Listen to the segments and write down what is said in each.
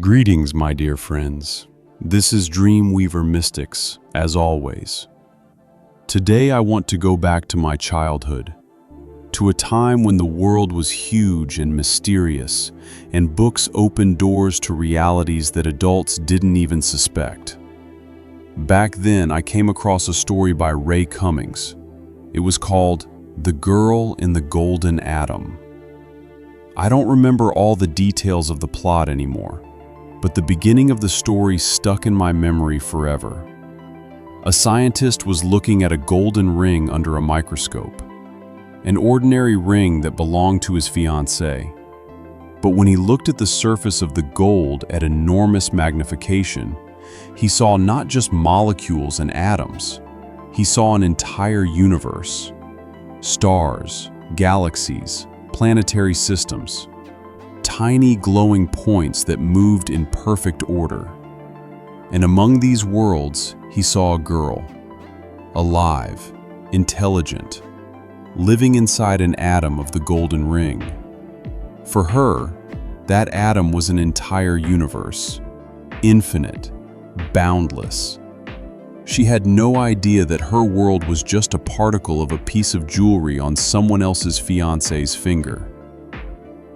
Greetings, my dear friends. This is Dreamweaver Mystics, as always. Today I want to go back to my childhood, to a time when the world was huge and mysterious, and books opened doors to realities that adults didn't even suspect. Back then, I came across a story by Ray Cummings. It was called The Girl in the Golden Atom. I don't remember all the details of the plot anymore, but the beginning of the story stuck in my memory forever. A scientist was looking at a golden ring under a microscope, an ordinary ring that belonged to his fiancée. But when he looked at the surface of the gold at enormous magnification, he saw not just molecules and atoms, he saw an entire universe. Stars, galaxies, planetary systems. Tiny glowing points that moved in perfect order. And among these worlds, he saw a girl, alive, intelligent, living inside an atom of the golden ring. For her, that atom was an entire universe, infinite, boundless. She had no idea that her world was just a particle of a piece of jewelry on someone else's fiancé's finger.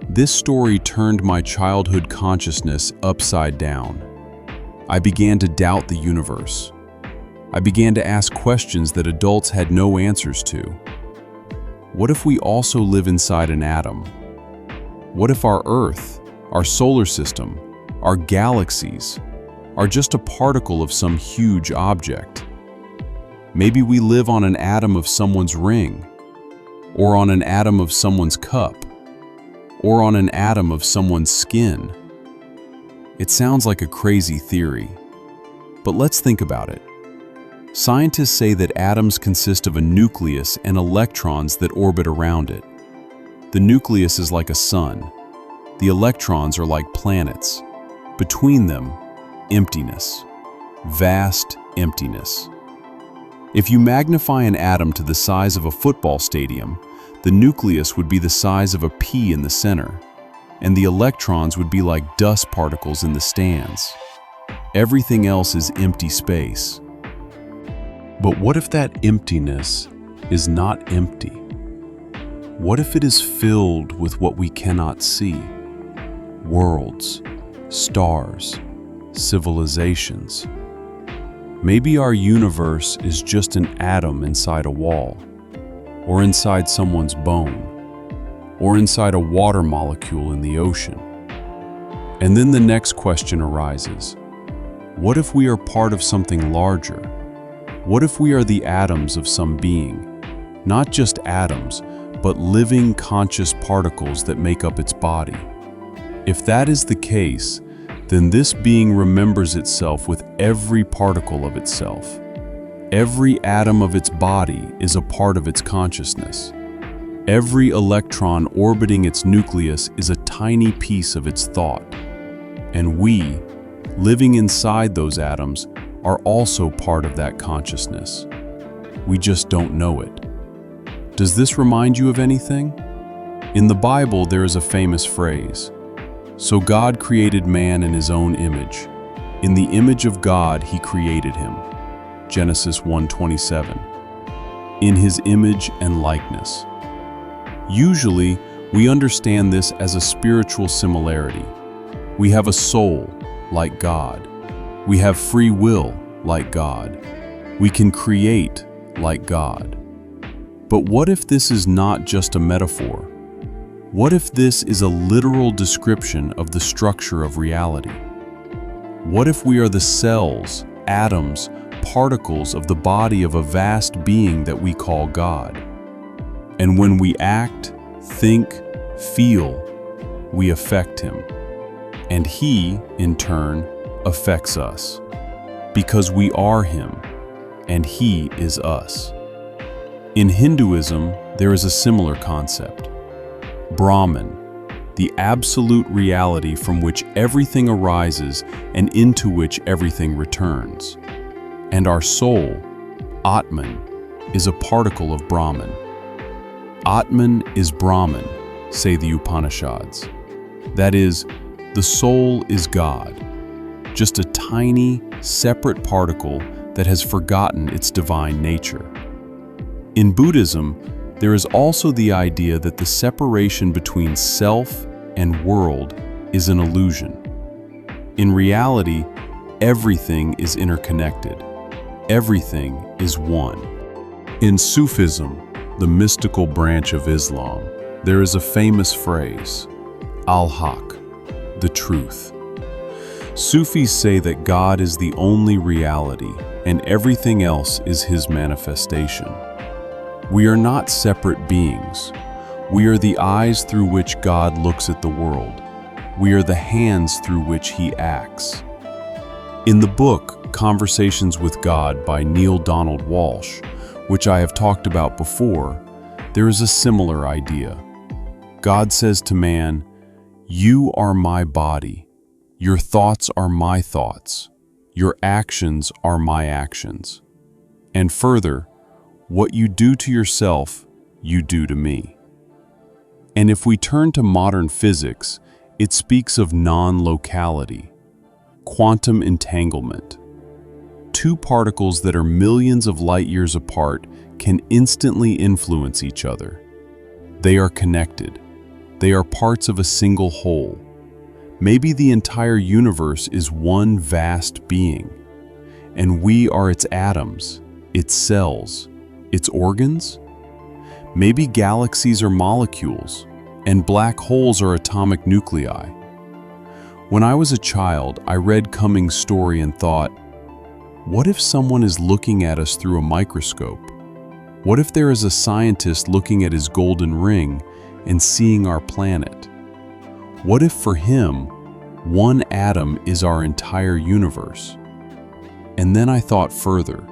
This story turned my childhood consciousness upside down. I began to doubt the universe. I began to ask questions that adults had no answers to. What if we also live inside an atom? What if our Earth, our solar system, our galaxies, are just a particle of some huge object? Maybe we live on an atom of someone's ring, or on an atom of someone's cup, or on an atom of someone's skin. It sounds like a crazy theory, but let's think about it. Scientists say that atoms consist of a nucleus and electrons that orbit around it. The nucleus is like a sun. The electrons are like planets. Between them, emptiness. Vast emptiness. If you magnify an atom to the size of a football stadium, the nucleus would be the size of a pea in the center, and the electrons would be like dust particles in the stands. Everything else is empty space. But what if that emptiness is not empty? What if it is filled with what we cannot see? Worlds, stars, civilizations. Maybe our universe is just an atom inside a wall, or inside someone's bone, or inside a water molecule in the ocean. And then the next question arises. What if we are part of something larger? What if we are the atoms of some being? Not just atoms, but living conscious particles that make up its body. If that is the case, then this being remembers itself with every particle of itself. Every atom of its body is a part of its consciousness. Every electron orbiting its nucleus is a tiny piece of its thought. And we, living inside those atoms, are also part of that consciousness. We just don't know it. Does this remind you of anything? In the Bible, there is a famous phrase, "So God created man in his own image. In the image of God, he created him." Genesis 1:27. In his image and likeness. Usually, we understand this as a spiritual similarity. We have a soul, like God. We have free will, like God. We can create, like God. But what if this is not just a metaphor? What if this is a literal description of the structure of reality? What if we are the cells, atoms, particles of the body of a vast being that we call God? And when we act, think, feel, we affect him. And he, in turn, affects us. Because we are him, and he is us. In Hinduism, there is a similar concept. Brahman, the absolute reality from which everything arises and into which everything returns. And our soul, Atman, is a particle of Brahman. Atman is Brahman, say the Upanishads. That is, The soul is God, just a tiny, separate particle that has forgotten its divine nature. In Buddhism, there is also the idea that the separation between self and world is an illusion. In reality, everything is interconnected. Everything is one. In Sufism, the mystical branch of Islam, there is a famous phrase, al-haq, the truth. Sufis say that God is the only reality and everything else is His manifestation. We are not separate beings. We are the eyes through which God looks at the world. We are the hands through which He acts. In the book, Conversations with God by Neale Donald Walsch, which I have talked about before, there is a similar idea. God says to man, "You are my body. Your thoughts are my thoughts. Your actions are my actions." And further, what you do to yourself, you do to me. And if we turn to modern physics, it speaks of non-locality, quantum entanglement. Two particles that are millions of light years apart can instantly influence each other. They are connected. They are parts of a single whole. Maybe the entire universe is one vast being, and we are its atoms, its cells, its organs? Maybe galaxies are molecules, and black holes are atomic nuclei. When I was a child, I read Cummings' story and thought, what if someone is looking at us through a microscope? What if there is a scientist looking at his golden ring and seeing our planet? What if for him, one atom is our entire universe? And then I thought further.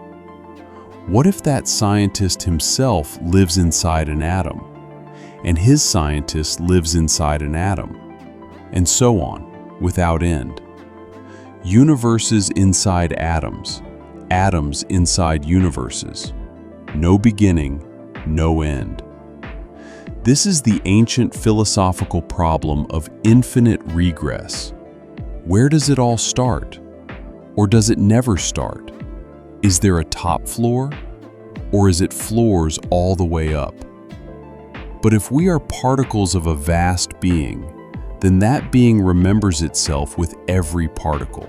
What if that scientist himself lives inside an atom, and his scientist lives inside an atom, and so on, without end? Universes inside atoms, atoms inside universes. No beginning, no end. This is the ancient philosophical problem of infinite regress. Where does it all start? Or does it never start? Is there a top floor? Or is it floors all the way up? But if we are particles of a vast being, then that being remembers itself with every particle.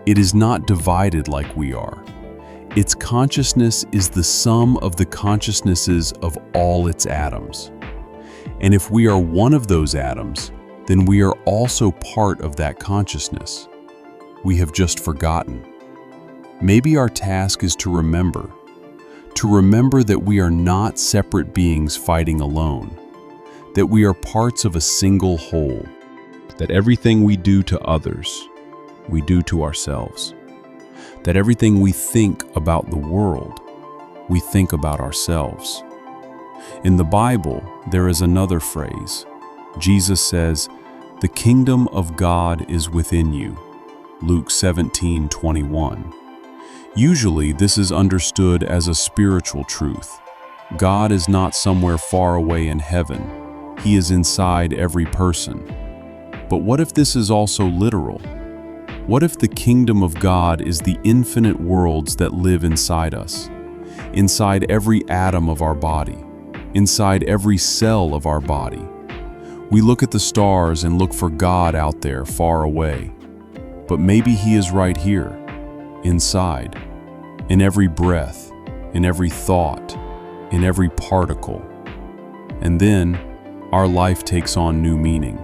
It is not divided like we are. Its consciousness is the sum of the consciousnesses of all its atoms. And if we are one of those atoms, then we are also part of that consciousness. We have just forgotten. Maybe our task is to remember that we are not separate beings fighting alone, that we are parts of a single whole, that everything we do to others, we do to ourselves, that everything we think about the world, we think about ourselves. In the Bible, there is another phrase. Jesus says, "The kingdom of God is within you." Luke 17:21. Usually, this is understood as a spiritual truth. God is not somewhere far away in heaven. He is inside every person. But what if this is also literal? What if the kingdom of God is the infinite worlds that live inside us, inside every atom of our body, inside every cell of our body? We look at the stars and look for God out there far away. But maybe He is right here, inside, in every breath, in every thought, in every particle. And then, our life takes on new meaning.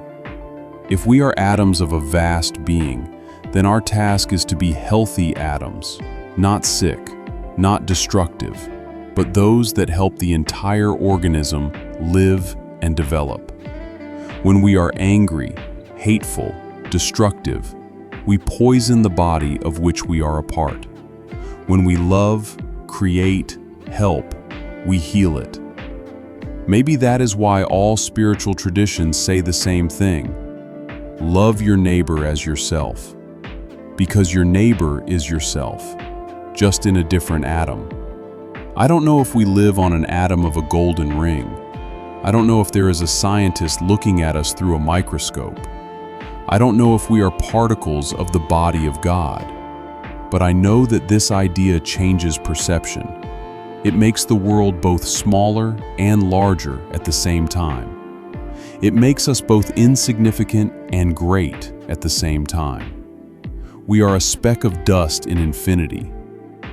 If we are atoms of a vast being, then our task is to be healthy atoms, not sick, not destructive, but those that help the entire organism live and develop. When we are angry, hateful, destructive, we poison the body of which we are a part. When we love, create, help, we heal it. Maybe that is why all spiritual traditions say the same thing. Love your neighbor as yourself. Because your neighbor is yourself, just in a different atom. I don't know if we live on an atom of a golden ring. I don't know if there is a scientist looking at us through a microscope. I don't know if we are particles of the body of God, but I know that this idea changes perception. It makes the world both smaller and larger at the same time. It makes us both insignificant and great at the same time. We are a speck of dust in infinity,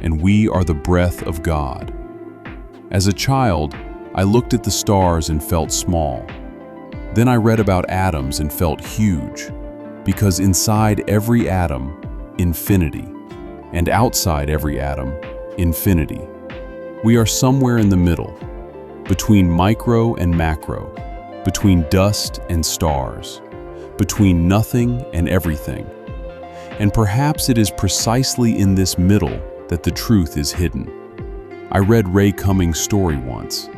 and we are the breath of God. As a child, I looked at the stars and felt small. Then I read about atoms and felt huge, because inside every atom, infinity, and outside every atom, infinity. We are somewhere in the middle, between micro and macro, between dust and stars, between nothing and everything. And perhaps it is precisely in this middle that the truth is hidden. I read Ray Cummings' story once,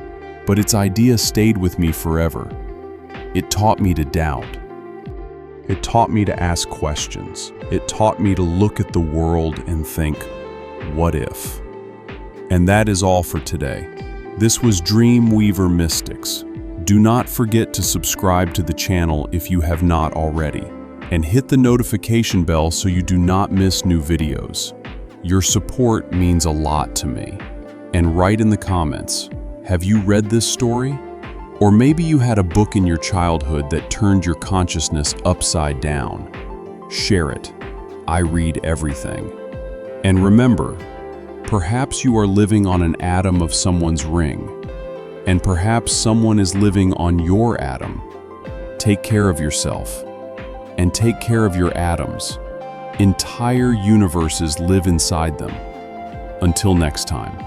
but its idea stayed with me forever. It taught me to doubt. It taught me to ask questions. It taught me to look at the world and think, what if? And that is all for today. This was Dreamweaver Mystics. Do not forget to subscribe to the channel if you have not already, and hit the notification bell so you do not miss new videos. Your support means a lot to me. And write in the comments, have you read this story? Or maybe you had a book in your childhood that turned your consciousness upside down. Share it. I read everything. And remember, perhaps you are living on an atom of someone's ring, and perhaps someone is living on your atom. Take care of yourself, and take care of your atoms. Entire universes live inside them. Until next time.